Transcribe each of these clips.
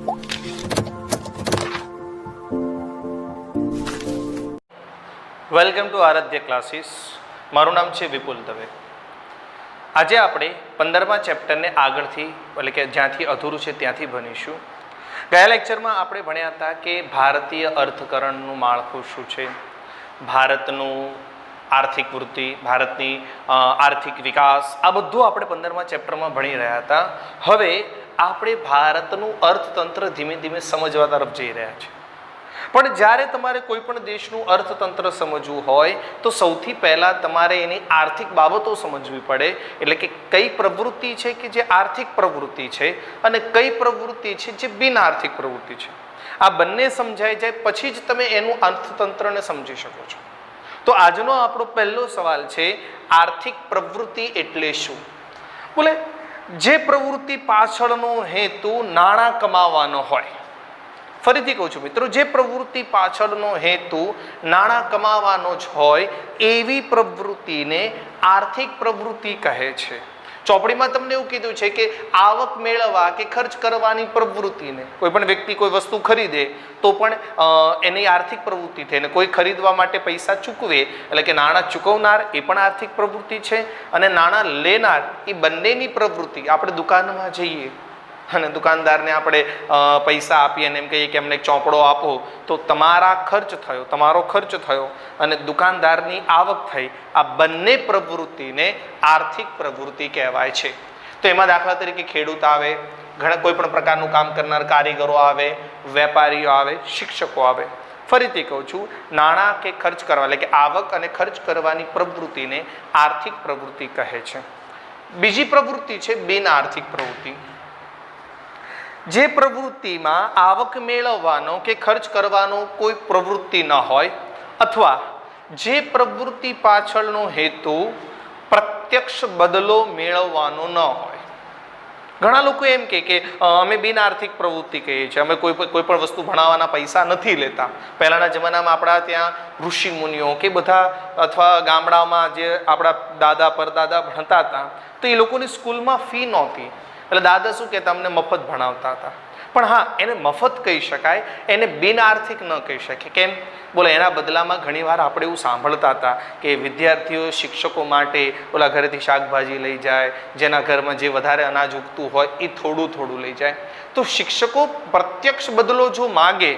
Welcome to Aaradhya classes. મારું નામ છે વિપુલ દવે. આજે આપણે 15મા ચેપ્ટરને આગળથી એટલે કે જ્યાંથી અધૂરું છે ત્યાંથી ભણીશું. ગયા લેક્ચરમાં આપણે ભણ્યા હતા કે ભારતીય અર્થકરણનું માળખું શું છે, ભારતનું આર્થિક વૃદ્ધિ, ભારતની આર્થિક વિકાસ, આ બધું આપણે 15મા ચેપ્ટરમાં ભણી રહ્યા હતા. હવે આપણે ભારતનું અર્થતંત્ર ધીમે ધીમે સમજવા તરફ જઈ રહ્યા છીએ. પણ જ્યારે તમારે કોઈ પણ દેશનું અર્થતંત્ર સમજવું હોય તો સૌથી પહેલાં તમારે એની આર્થિક બાબતો સમજવી પડે. એટલે કે કઈ પ્રવૃત્તિ છે કે જે આર્થિક પ્રવૃત્તિ છે અને કઈ પ્રવૃત્તિ છે જે બિન આર્થિક પ્રવૃત્તિ છે. આ બંને સમજાઈ જાય પછી જ તમે એનું અર્થતંત્રને સમજી શકો છો. તો આજનો આપણો પહેલો સવાલ છે, આર્થિક પ્રવૃત્તિ એટલે શું? બોલે જે પ્રવૃત્તિ પાછળનો હેતુ નાણાં કમાવાનો હોય. ફરીથી કહું છું મિત્રો, જે પ્રવૃત્તિ પાછળનો હેતુ નાણાં કમાવાનો જ હોય એવી પ્રવૃત્તિને આર્થિક પ્રવૃત્તિ કહે છે. ચોપડીમાં તમને એવું કીધું છે કે આવક મેળવવા કે ખર્ચ કરવાની પ્રવૃત્તિને, કોઈ પણ વ્યક્તિ કોઈ વસ્તુ ખરીદે તો પણ એની આર્થિક પ્રવૃત્તિ થાય. અને કોઈ ખરીદવા માટે પૈસા ચૂકવે એટલે કે નાણાં ચૂકવનાર એ પણ આર્થિક પ્રવૃત્તિ છે અને નાણાં લેનાર એ બંનેની પ્રવૃત્તિ. આપણે દુકાનમાં જઈએ અને દુકાનદારને આપણે પૈસા આપીએ અને એમ કહીએ કે અમને એક ચોપડો આપો, તો તમારા ખર્ચ થયો, તમારો ખર્ચ થયો અને દુકાનદારની આવક થઈ. આ બંને પ્રવૃત્તિને આર્થિક પ્રવૃત્તિ કહેવાય છે. તો એમાં દાખલા તરીકે ખેડૂત આવે, ઘણા કોઈ પણ પ્રકારનું કામ કરનાર કારીગરો આવે, વેપારીઓ આવે, શિક્ષકો આવે. ફરીથી કહું છું, નાણાં કે ખર્ચ કરવા એટલે કે આવક અને ખર્ચ કરવાની પ્રવૃત્તિને આર્થિક પ્રવૃત્તિ કહે છે. બીજી પ્રવૃત્તિ છે બિન આર્થિક પ્રવૃત્તિ. જે પ્રવૃત્તિમાં આવક મેળવવાનો કે ખર્ચ કરવાનો કોઈ પ્રવૃત્તિ ન હોય અથવા જે પ્રવૃત્તિ પાછળનો હેતુ પ્રત્યક્ષ બદલો મેળવવાનો ન હોય. ઘણા લોકો એમ કે અમે બિન આર્થિક પ્રવૃત્તિ કહીએ છીએ, અમે કોઈ પણ વસ્તુ ભણાવવાના પૈસા નથી લેતા. પહેલાંના જમાનામાં આપણા ત્યાં ઋષિ મુનિઓ કે બધા અથવા ગામડામાં જે આપણા દાદા પરદાદા ભણતા હતા તો એ લોકોની સ્કૂલમાં ફી નહોતી. એટલે દાદા શું કહેતા, અમને મફત ભણાવતા હતા. પણ હા, એને મફત કહી શકાય, એને બિન આર્થિક ન કહી શકે. કેમ? બોલો, એના બદલામાં ઘણીવાર આપણે એવું સાંભળતા હતા કે વિદ્યાર્થીઓ શિક્ષકો માટે ઓલા ઘરેથી શાકભાજી લઈ જાય, જેના ઘરમાં જે વધારે અનાજ ઉગતું હોય એ થોડું થોડું લઈ જાય. તો શિક્ષકો પ્રત્યક્ષ બદલો જો માગે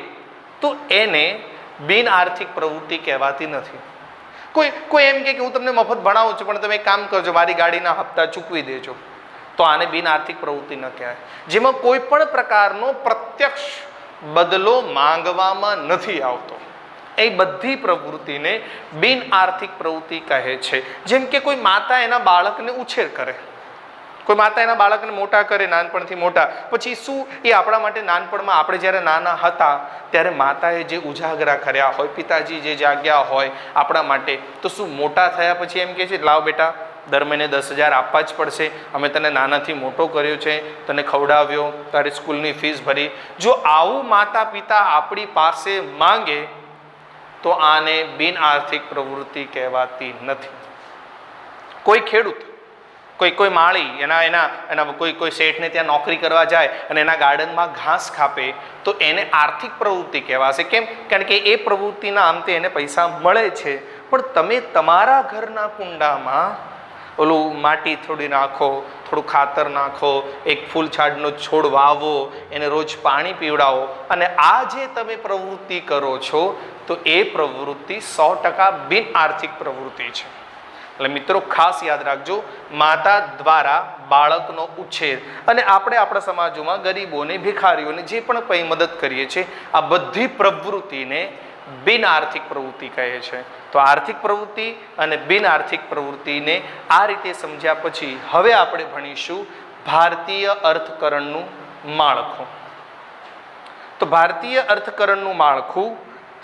તો એને બિન આર્થિક પ્રવૃત્તિ કહેવાતી નથી. કોઈ એમ કે હું તમને મફત ભણાવું છું પણ તમે એક કામ કરજો, મારી ગાડીના હપ્તા ચૂકવી દેજો, તો આને બિન આર્થિક પ્રવૃત્તિ ન કહેવાય. જેમાં કોઈ પણ પ્રકારનો પ્રત્યક્ષ બદલો માંગવામાં નથી આવતો, એ બધી પ્રવૃત્તિને બિન આર્થિક પ્રવૃત્તિ કહે છે. જેમ કે કોઈ માતા એના બાળકને ઉછેર કરે, કોઈ માતા એના બાળકને મોટા કરે, નાનપણથી મોટા, પછી શું એ આપણા માટે નાનપણમાં આપણે જ્યારે નાના હતા ત્યારે માતાએ જે ઉજાગરા કર્યા હોય, પિતાજી જે જાગ્યા હોય આપણા માટે, તો શું મોટા થયા પછી એમ કહે છે લાવ બેટા દર મહિને 10,000 આપવા જ પડશે, અમે તને નાનાથી મોટો કર્યો છે, તને ખવડાવ્યો, તારી સ્કૂલની ફીસ ભરી. જો આવું માતા પિતા આપણી પાસે માંગે તો આને બિન આર્થિક પ્રવૃત્તિ કહેવાતી નથી. કોઈ ખેડૂત, કોઈ માળી એના કોઈ શેઠને ત્યાં નોકરી કરવા જાય અને એના ગાર્ડનમાં ઘાસ કાપે તો એને આર્થિક પ્રવૃત્તિ કહેવાશે. કેમ? કારણ કે એ પ્રવૃત્તિના અંતે એને પૈસા મળે છે. પણ તમે તમારા ઘરના કુંડામાં ઓલું માટી થોડી નાખો, થોડું ખાતર નાખો, એક ફૂલ છાડનો છોડ વાવો, એને રોજ પાણી પીવડાવો અને આ જે તમે પ્રવૃત્તિ કરો છો તો એ પ્રવૃત્તિ 100% બિન આર્થિક પ્રવૃત્તિ છે. એટલે મિત્રો ખાસ યાદ રાખજો, માતા દ્વારા બાળકનો ઉછેર અને આપણે આપણા સમાજોમાં ગરીબોને, ભિખારીઓને જે પણ કંઈ મદદ કરીએ છીએ આ બધી પ્રવૃત્તિને બિન આર્થિક પ્રવૃત્તિ કહે છે. તો આર્થિક પ્રવૃત્તિ અને બિન આર્થિક પ્રવૃત્તિને આ રીતે સમજ્યા પછી હવે આપણે ભણીશું ભારતીય અર્થકરણનું માળખું. તો ભારતીય અર્થકરણનું માળખું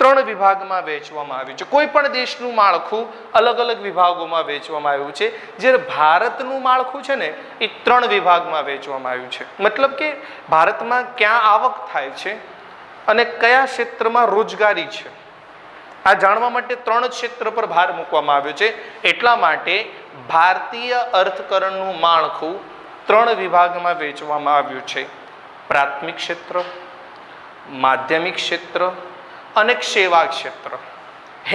3 વિભાગમાં વહેંચવામાં આવ્યું છે. કોઈ પણ દેશનું માળખું અલગ અલગ વિભાગોમાં વહેંચવામાં આવ્યું છે. જ્યારે ભારતનું માળખું છે ને એ 3 વિભાગમાં વહેંચવામાં આવ્યું છે. મતલબ કે ભારતમાં ક્યાં આવક થાય છે અને કયા ક્ષેત્રમાં રોજગારી છે, આ જાણવા માટે 3 જ ક્ષેત્ર પર ભાર મૂકવામાં આવ્યો છે. એટલા માટે ભારતીય અર્થકરણનું માળખું 3 વિભાગમાં વહેંચવામાં આવ્યું છે. પ્રાથમિક ક્ષેત્ર, માધ્યમિક ક્ષેત્ર અને સેવા ક્ષેત્ર.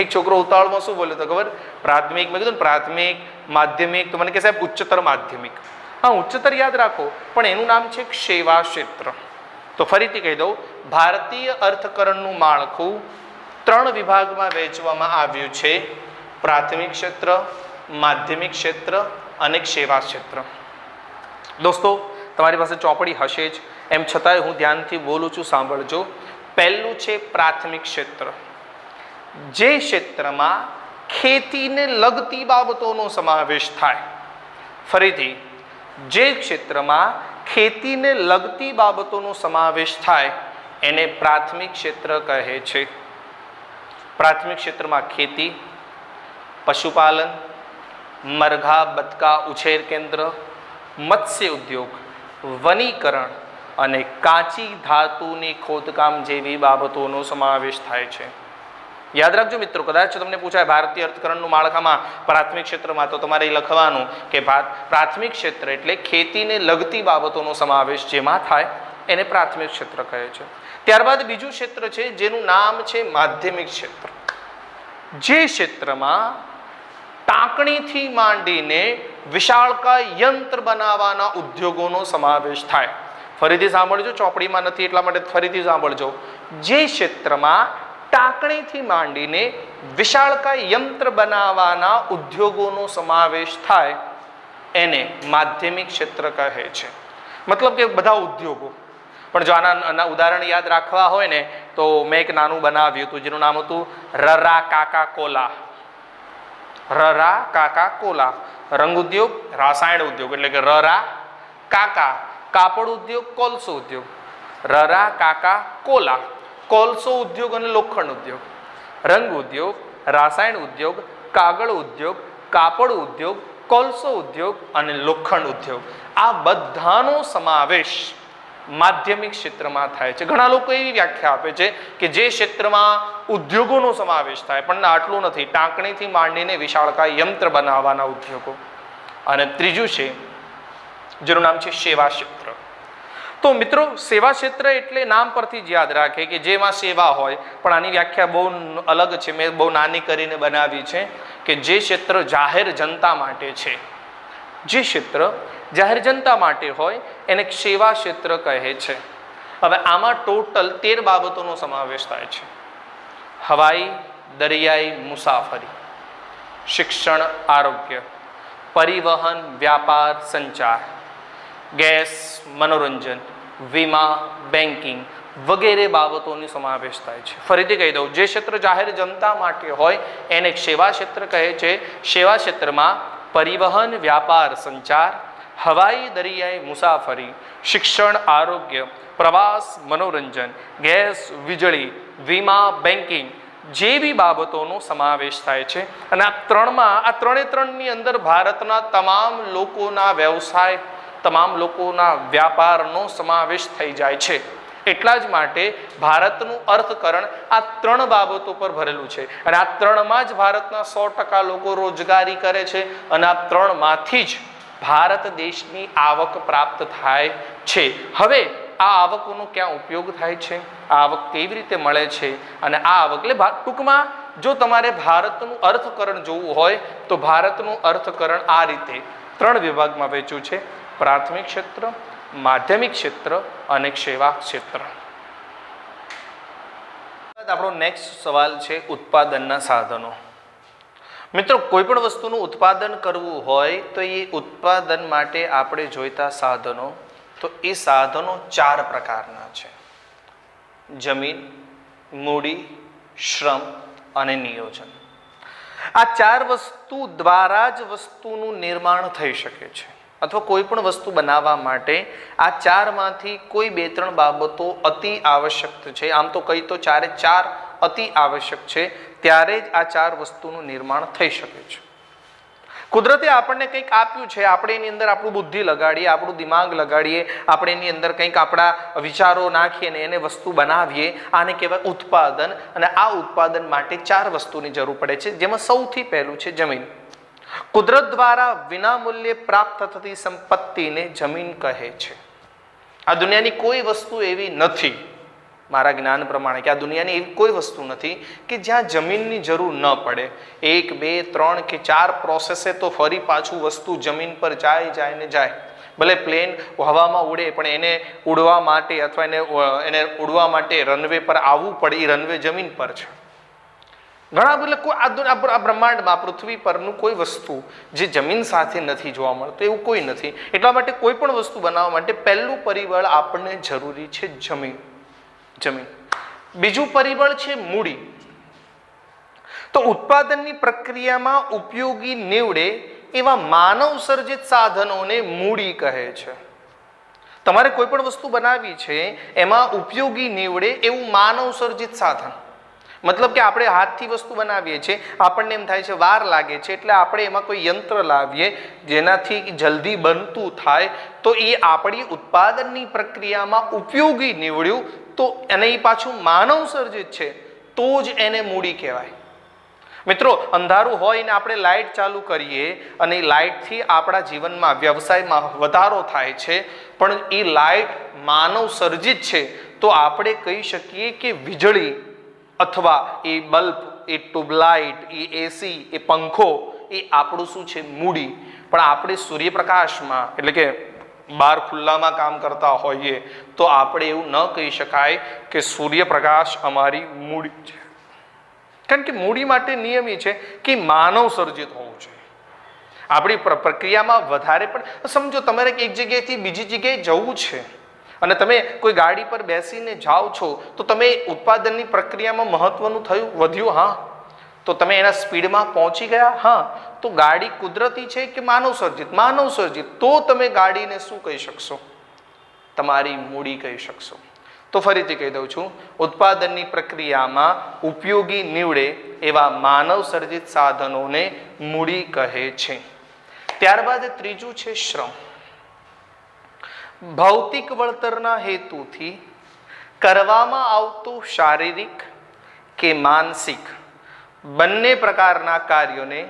એક છોકરો ઉતાવળમાં શું બોલ્યો તો ખબર? પ્રાથમિક. મેં કીધું પ્રાથમિક, માધ્યમિક, તો મને કહે સાહેબ ઉચ્ચતર માધ્યમિક. હા, ઉચ્ચતર યાદ રાખો, પણ એનું નામ છે સેવા ક્ષેત્ર. તો ફરીથી કહી દઉં, ભારતીય અર્થકરણનું માળખું 3 વિભાગમાં વહેંચવામાં આવ્યું છે: પ્રાથમિક ક્ષેત્ર, માધ્યમિક ક્ષેત્ર અને સેવા ક્ષેત્ર. દોસ્તો, તમારી પાસે ચોપડી હશે જ, એમ છતાંય હું ધ્યાનથી બોલું છું, સાંભળજો. પહેલું છે પ્રાથમિક ક્ષેત્ર, જે ક્ષેત્રમાં ખેતીને લગતી બાબતોનો સમાવેશ થાય. ફરીથી, જે ક્ષેત્રમાં ખેતીને લગતી બાબતોનો સમાવેશ થાય એને પ્રાથમિક ક્ષેત્ર કહે છે. પ્રાથમિક ક્ષેત્રમાં ખેતી, પશુપાલન, મરઘા બતકા ઉછેર કેન્દ્ર, મત્સ્ય ઉદ્યોગ, વનીકરણ અને કાચી ધાતુની ખોદકામ જેવી બાબતોનો સમાવેશ થાય છે. યાદ રાખજો મિત્રો, કદાચ તમને પૂછાય ભારતીય અર્થકરણનું માળખામાં પ્રાથમિક ક્ષેત્રમાં, તો તમારે લખવાનું કે પ્રાથમિક ક્ષેત્ર એટલે ખેતીને લગતી બાબતોનો સમાવેશ જેમાં થાય એને પ્રાથમિક ક્ષેત્ર કહે છે. ત્યારબાદ બીજું ક્ષેત્ર છે જેનું નામ છે માધ્યમિક ક્ષેત્ર, જે ક્ષેત્રમાં ટાંકણીથી માંડીને વિશાળકાય યંત્ર બનાવવાના ઉદ્યોગોનો સમાવેશ થાય. ફરીથી સાંભળજો, ચોપડીમાં નથી એટલા માટે ફરીથી સાંભળજો. જે ક્ષેત્રમાં ટાંકણીથી માંડીને વિશાળકાય યંત્ર બનાવવાના ઉદ્યોગોનો સમાવેશ થાય એને માધ્યમિક ક્ષેત્ર કહે છે. મતલબ કે બધા ઉદ્યોગો. પણ જો આના ઉદાહરણ યાદ રાખવા હોય ને, તો મેં એક નાનું બનાવ્યું હતું જેનું નામ હતું રરા કાકા કોલા. રરા કાકા કોલા, રંગ ઉદ્યોગ, રાસાયણ ઉદ્યોગ, એટલે કે રરા કાકા, કાપડ ઉદ્યોગ, કોલસો ઉદ્યોગ. રરા કાકા કોલા, કોલસો ઉદ્યોગ અને લોખંડ ઉદ્યોગ, રંગ ઉદ્યોગ, રાસાયણ ઉદ્યોગ, કાગળ ઉદ્યોગ, કાપડ ઉદ્યોગ, કોલસો ઉદ્યોગ અને લોખંડ ઉદ્યોગ. આ બધાનો સમાવેશ માધ્યમિક ક્ષેત્રમાં થાય છે. ઘણા લોકો એવી વ્યાખ્યા આપે છે કે જે ક્ષેત્રમાં ઉદ્યોગોનો સમાવેશ થાય, પણ આટલું નથી, ટાંકણીથી માંડીને વિશાળકાય યંત્ર બનાવવાના ઉદ્યોગો. અને ત્રીજું છે જેનું નામ છે સેવા ક્ષેત્ર. તો મિત્રો, સેવા ક્ષેત્ર એટલે નામ પરથી જ યાદ રાખે કે જેમાં સેવા હોય, પણ આની વ્યાખ્યા બહુ અલગ છે. મેં બહુ નાની કરીને બનાવી છે કે જે ક્ષેત્ર જાહેર જનતા માટે છે, જે ક્ષેત્ર જાહેર જનતા માટે હોય એને સેવા ક્ષેત્ર કહે છે. હવે આમાં ટોટલ 13 બાબતોનો સમાવેશ થાય છે: હવાઈ દરિયાઈ મુસાફરી, શિક્ષણ આરોગ્ય, પરિવહન વ્યાપાર સંચાર, ગેસ મનોરંજન, વીમા બેન્કિંગ વગેરે બાબતોનો સમાવેશ થાય છે. ફરીથી કહી દઉં, જે ક્ષેત્ર જાહેર જનતા માટે હોય એને સેવા ક્ષેત્ર કહે છે. સેવા ક્ષેત્રમાં પરિવહન વ્યાપાર સંચાર, હવાઈ દરિયાઈ મુસાફરી, શિક્ષણ આરોગ્ય, પ્રવાસ મનોરંજન, ગેસ વીજળી, વીમા બેન્કિંગ જેવી બાબતોનો સમાવેશ થાય છે. અને આ ત્રણે ત્રણની અંદર ભારતના તમામ લોકોના વ્યવસાય, તમામ લોકોના વ્યાપારનો સમાવેશ થઈ જાય છે. એટલા જ માટે ભારતનું અર્થકરણ આ 3 બાબતો પર ભરેલું છે. અને આ 3માં જ ભારતના 100% લોકો રોજગારી કરે છે. અને આ 3માંથી જ ભારત દેશની આવક પ્રાપ્ત થાય છે. હવે આ આવકોનો ક્યાં ઉપયોગ થાય છે, આ આવક કેવી રીતે મળે છે, અને આ આવક એટલે ટૂંકમાં જો તમારે ભારતનું અર્થકરણ જોવું હોય તો ભારતનું અર્થકરણ આ રીતે 3 વિભાગમાં વહેંચ્યું છે: પ્રાથમિક ક્ષેત્ર, માધ્યમિક ક્ષેત્ર અને સેવા ક્ષેત્ર. આપણો નેક્સ્ટ સવાલ છે ઉત્પાદનના સાધનો. મિત્રો, કોઈ પણ વસ્તુનું ઉત્પાદન કરવું હોય તો એ ઉત્પાદન માટે આપણે જોઈતા સાધનો, તો એ સાધનો 4 પ્રકારના છે: જમીન, મૂડી, શ્રમ અને નિયોજન. આ 4 વસ્તુ દ્વારા જ વસ્તુનું નિર્માણ થઈ શકે છે. અથવા કોઈ પણ વસ્તુ બનાવવા માટે આ 4માંથી કોઈ 2-3 બાબતો અતિ આવશ્યક છે. આમ તો કહી તો 4 અતિ આવશ્યક છે, ત્યારે જ આ 4 વસ્તુનું નિર્માણ થઈ શકે છે. કુદરતે આપણને કંઈક આપ્યું છે, આપણે એની અંદર આપણું બુદ્ધિ લગાડીએ, આપણું દિમાગ લગાડીએ, આપણે એની અંદર કંઈક આપણા વિચારો નાખીએ ને એને વસ્તુ બનાવીએ. આને કહેવાય ઉત્પાદન. અને આ ઉત્પાદન માટે 4 વસ્તુની જરૂર પડે છે, જેમાં સૌથી પહેલું છે જમીન. કુદરત દ્વારા વિનામૂલ્યે પ્રાપ્ત થતી સંપત્તિને જમીન કહે છે. આ દુનિયાની કોઈ વસ્તુ એવી નથી, મારા જ્ઞાન પ્રમાણે કે આ દુનિયાની એવી કોઈ વસ્તુ નથી કે જ્યાં જમીનની જરૂર ન પડે. 1 2 3 કે 4 પ્રોસેસે તો ફરી પાછું વસ્તુ જમીન પર જાય ને જાય. ભલે પ્લેન હવામાં ઉડે પણ એને ઉડવા માટે અથવા એને ઉડવા માટે રનવે પર આવવું પડે. એ રનવે જમીન પર છે. ઘણા બધા કોઈ આ બ્રહ્માંડમાં પૃથ્વી પરનું કોઈ વસ્તુ જે જમીન સાથે નથી જોવા મળતું એવું કોઈ નથી. એટલા માટે કોઈ પણ વસ્તુ બનાવવા માટે પહેલું પરિબળ આપણને જરૂરી છે જમીન. બીજું પરિબળ છે મૂડી. તો ઉત્પાદનની પ્રક્રિયામાં ઉપયોગી નીવડે એવા માનવ સર્જિત સાધનોને મૂડી કહે છે. તમારે કોઈ પણ વસ્તુ બનાવવી છે એમાં ઉપયોગી નીવડે એવું માનવ સર્જિત સાધન. મતલબ કે આપણે હાથથી વસ્તુ બનાવીએ છીએ, આપણને એમ થાય છે વાર લાગે છે એટલે આપણે એમાં કોઈ યંત્ર લાવીએ જેનાથી જલ્દી બનતું થાય, તો એ આપણી ઉત્પાદનની પ્રક્રિયામાં ઉપયોગી નીવડ્યું તો એને એ પાછું માનવ સર્જિત છે તો જ એને મૂડી કહેવાય. મિત્રો, અંધારું હોય ને આપણે લાઇટ ચાલુ કરીએ અને એ લાઇટથી આપણા જીવનમાં વ્યવસાયમાં વધારો થાય છે, પણ એ લાઇટ માનવ સર્જિત છે તો આપણે કહી શકીએ કે વીજળી અથવા એ બલ્બ, એ ટ્યુબલાઇટ, એ એસી, એ પંખો એ આપણું શું છે? મૂડી. પણ આપણે સૂર્યપ્રકાશમાં એટલે કે બહાર ખુલ્લામાં કામ કરતા હોઈએ તો આપણે એવું ન કહી શકાય કે સૂર્યપ્રકાશ અમારી મૂડી છે. કારણ કે મૂડી માટે નિયમ એ છે કે માનવ સર્જિત હોવું જોઈએ. આપણી પ્રક્રિયામાં વધારે પણ સમજો તમારે એક જગ્યાએથી બીજી જગ્યાએ જવું છે અને તમે કોઈ ગાડી પર બેસીને જાઓ છો તો તમે ઉત્પાદનની પ્રક્રિયામાં મહત્વનું થયું વધ્યું, હા, તો તમે એના સ્પીડમાં પહોંચી ગયા, હા, તો ગાડી કુદરતી છે કે માનવ સર્જિત? માનવ સર્જિત. તો તમે ગાડીને શું કહી શકશો? તમારી મૂડી કહી શકશો. તો ફરીથી કહી દઉં છું, ઉત્પાદનની પ્રક્રિયામાં ઉપયોગી નીવડે એવા માનવ સર્જિત સાધનોને મૂડી કહે છે. ત્યારબાદ ત્રીજું છે શ્રમ. ભૌતિક વળતરના હેતુથી કરવામાં આવતું શારીરિક કે માનસિક બંને પ્રકારના કાર્યોને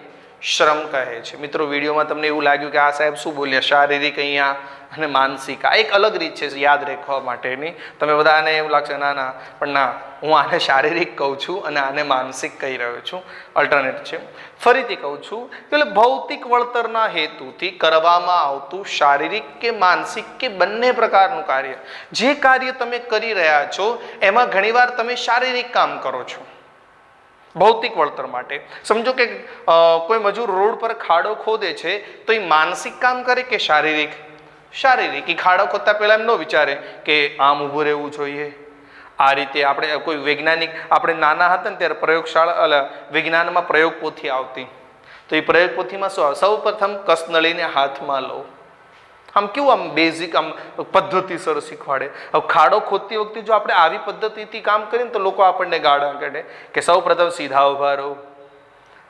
શ્રમ કહે છે. મિત્રો, વિડીયોમાં તમને એવું લાગ્યું કે આ સાહેબ શું બોલ્યા, શારીરિક અહીંયા અને માનસિક, આ એક અલગ રીત છે યાદ રાખવા માટેની. તમે બધાને એવું લાગશે ના ના, પણ ના, હું આને શારીરિક કહું છું અને આને માનસિક કહી રહ્યો છું, અલ્ટરનેટ છે. ફરીથી કહું છું, એટલે ભૌતિક વળતરના હેતુથી કરવામાં આવતું શારીરિક કે માનસિક કે બંને પ્રકારનું કાર્ય, જે કાર્ય તમે કરી રહ્યા છો એમાં ઘણીવાર તમે શારીરિક કામ કરો છો ભૌતિક વળતર માટે. સમજો કે કોઈ મજૂર રોડ પર ખાડો ખોદે છે તો એ માનસિક કામ કરે કે શારીરિક? શારીરિક. એ ખાડો ખોદતા પહેલા એમ ન વિચારે કે આમ ઊભું રહેવું જોઈએ, આ રીતે. આપણે કોઈ વૈજ્ઞાનિક, આપણે નાના હતા ને ત્યારે પ્રયોગશાળા વિજ્ઞાનમાં પ્રયોગ પોથી આવતી, તો એ પ્રયોગ પોથીમાં શું, સૌ પ્રથમ કસનળીને હાથમાં લો, આમ કેવું આમ બેઝિક આમ પદ્ધતિસર શીખવાડે. હવે ખાડો ખોદતી વખતે જો આપણે આવી પદ્ધતિથી કામ કરીએ તો લોકો આપણને ગાળા કાઢે કે સૌ પ્રથમ સીધા ઉભા રહો,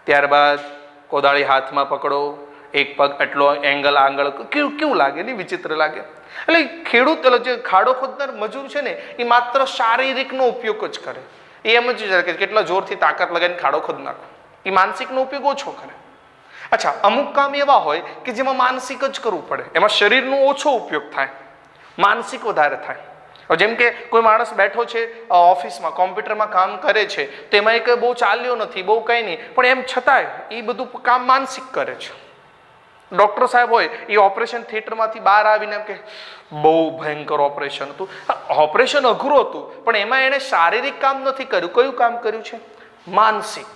ત્યારબાદ કોદાળી હાથમાં પકડો, એક પગ એટલો એંગલ આંગળ, કેવું લાગે ને, વિચિત્ર લાગે. એટલે ખેડૂત જે ખાડો ખોદનાર મજૂર છે ને એ માત્ર શારીરિકનો ઉપયોગ જ કરે. એ એમ જ કે કેટલા જોરથી તાકાત લગાવીને ખાડો ખોદ નાખો. એ માનસિકનો ઉપયોગ ઓછો કરે. અચ્છા, અમુક કામ એવા હોય કે જેમાં માનસિક જ કરવું પડે, એમાં શરીરનો ઓછો ઉપયોગ થાય, માનસિક વધારે થાય. જેમ કે કોઈ માણસ બેઠો છે ઓફિસમાં, કોમ્પ્યુટરમાં કામ કરે છે, તો એમાં એક બહુ ચાલ્યો નથી, બહુ કંઈ નહીં, પણ એમ છતાંય એ બધું કામ માનસિક કરે છે. ડૉક્ટર સાહેબ હોય એ ઓપરેશન થિયેટરમાંથી બહાર આવીને એમ કે બહુ ભયંકર ઓપરેશન હતું. ઓપરેશન અઘરું હતું પણ એમાં એણે શારીરિક કામ નથી કર્યું. કયું કામ કર્યું છે? માનસિક.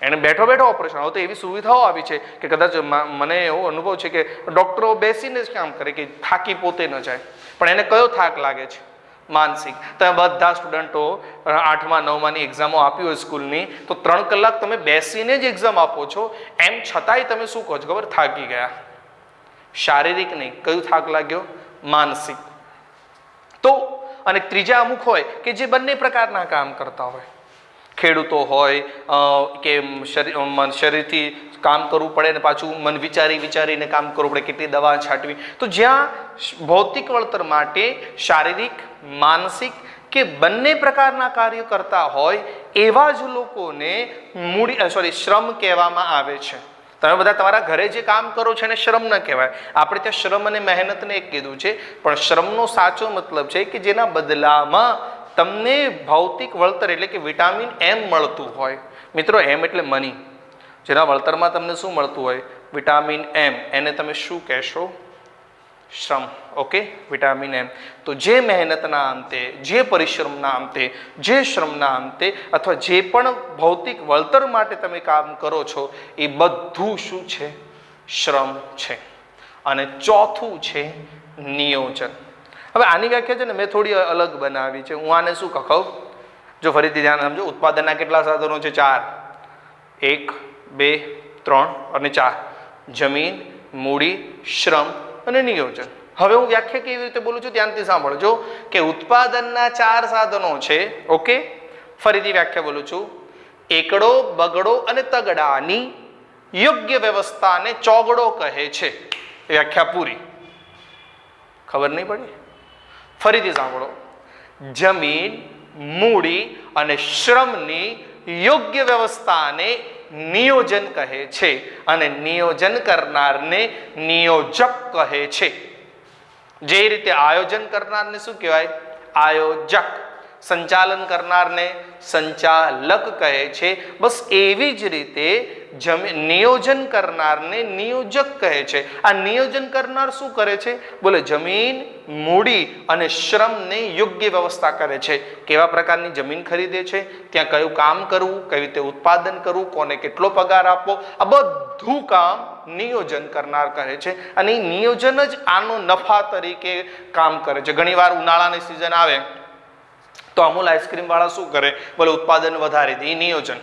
એને બેઠો બેઠો ઓપરેશન. હવે તો એવી સુવિધાઓ આવી છે કે કદાચ મને એવો અનુભવ છે કે ડૉક્ટરો બેસીને જ કામ કરે કે થાકી પોતે ન જાય. પણ એને કયો થાક લાગે છે? માનસિક. તમે બધા સ્ટુડન્ટો 8મા 9માની એક્ઝામો આપી હોય સ્કૂલની, તો 3 કલાક તમે બેસીને જ એક્ઝામ આપો છો, એમ છતાંય તમે શું કહો છો ખબર? થાકી ગયા. શારીરિક નહીં. કયું થાક લાગ્યો? માનસિક. તો અને ત્રીજા અમુક હોય કે જે બંને પ્રકારના કામ કરતા હોય. ખેડૂતો હોય કે શરીરથી કામ કરવું પડે ને પાછું મન વિચારીને કામ કરવું પડે, કેટલી દવા છાંટવી. તો જ્યાં ભૌતિક વળતર માટે શારીરિક, માનસિક કે બંને પ્રકારના કાર્ય કરતા હોય એવા જ લોકોને શ્રમ કહેવામાં આવે છે. તમે બધા તમારા ઘરે જે કામ કરો છો એને શ્રમ ન કહેવાય. આપણે ત્યાં શ્રમ અને મહેનતને એક કીધું છે, પણ શ્રમનો સાચો મતલબ છે કે જેના બદલામાં તમને ભૌતિક વળતર એટલે કે વિટામિન એમ મળતું હોય, મિત્રો એમ એટલે મની, જેના વળતરમાં તમને શું મળતું હોય? વિટામિન એમ. એને તમે શું કહેશો? શ્રમ. ઓકે, વિટામિન એમ. તો જે મહેનતના અંતે, જે પરિશ્રમના અંતે, જે શ્રમના અંતે અથવા જે પણ ભૌતિક વળતર માટે તમે કામ કરો છો એ બધું શું છે? શ્રમ છે. અને ચોથું છે નિયોજન. હવે આની વ્યાખ્યા છે ને મેં થોડી અલગ બનાવી છે. હું આને શું કહું? જો ફરીથી ધ્યાન સમજો, ઉત્પાદનના કેટલા સાધનો છે? 4. 1, 2, 3 અને 4. જમીન, મૂડી, શ્રમ અને નિયોજન. હવે હું વ્યાખ્યા કેવી રીતે બોલું છું ધ્યાનથી સાંભળજો કે ઉત્પાદનના 4 સાધનો છે. ઓકે, ફરીથી વ્યાખ્યા બોલું છું. એકડો, બગડો અને તગડાની યોગ્ય વ્યવસ્થાને ચોગડો કહે છે. વ્યાખ્યા પૂરી. ખબર નહીં પડી? ફરીથી સાંભળો. જમીન, મૂડી અને શ્રમની યોગ્ય વ્યવસ્થાને નિયોજન કહે છે અને નિયોજન કરનારને નિયોજક કહે છે. જે રીતે આયોજન કરનારને શું કહેવાય? આયોજક. સંચાલન કરનારને સંચાલક કહે છે. બસ એવી જ રીતે નિયોજન કરનારને નિયોજક કહે છે. આ નિયોજન કરનાર શું કરે છે? બોલે જમીન, મૂડી અને શ્રમને યોગ્ય વ્યવસ્થા કરે છે. કેવા પ્રકારની જમીન ખરીદે છે, ત્યાં કયું કામ કરવું, કઈ રીતે ઉત્પાદન કરવું, કોને કેટલો પગાર આપવો, આ બધું કામ નિયોજન કરનાર કરે છે. અને એ નિયોજન જ આનો નફા તરીકે કામ કરે છે. ઘણીવાર ઉનાળાની સિઝન આવે તો અમૂલ આઈસ્ક્રીમ વાળા શું કરે? બોલે ઉત્પાદન વધારી દે, એ નિયોજન.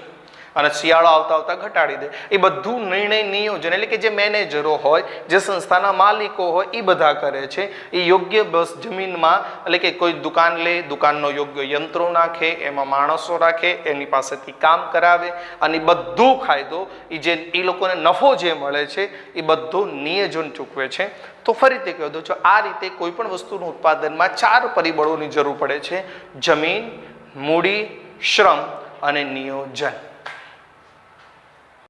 અને શિયાળો આવતા આવતા ઘટાડી દે. એ બધું નિર્ણય નિયોજન એટલે કે જે મેનેજરો હોય, જે સંસ્થાના માલિકો હોય, એ બધા કરે છે. એ યોગ્ય બસ જમીનમાં એટલે કે કોઈ દુકાન લે, દુકાનનો યોગ્ય યંત્રો નાખે, એમાં માણસો રાખે, એની પાસેથી કામ કરાવે અને બધું ફાયદો એ લોકોને નફો જે મળે છે એ બધું નિયોજન ચૂકવે છે. તો ફરીથી કહી દઉં છું, આ રીતે કોઈ પણ વસ્તુનું ઉત્પાદનમાં 4 પરિબળોની જરૂર પડે છે: જમીન, મૂડી, શ્રમ અને નિયોજન.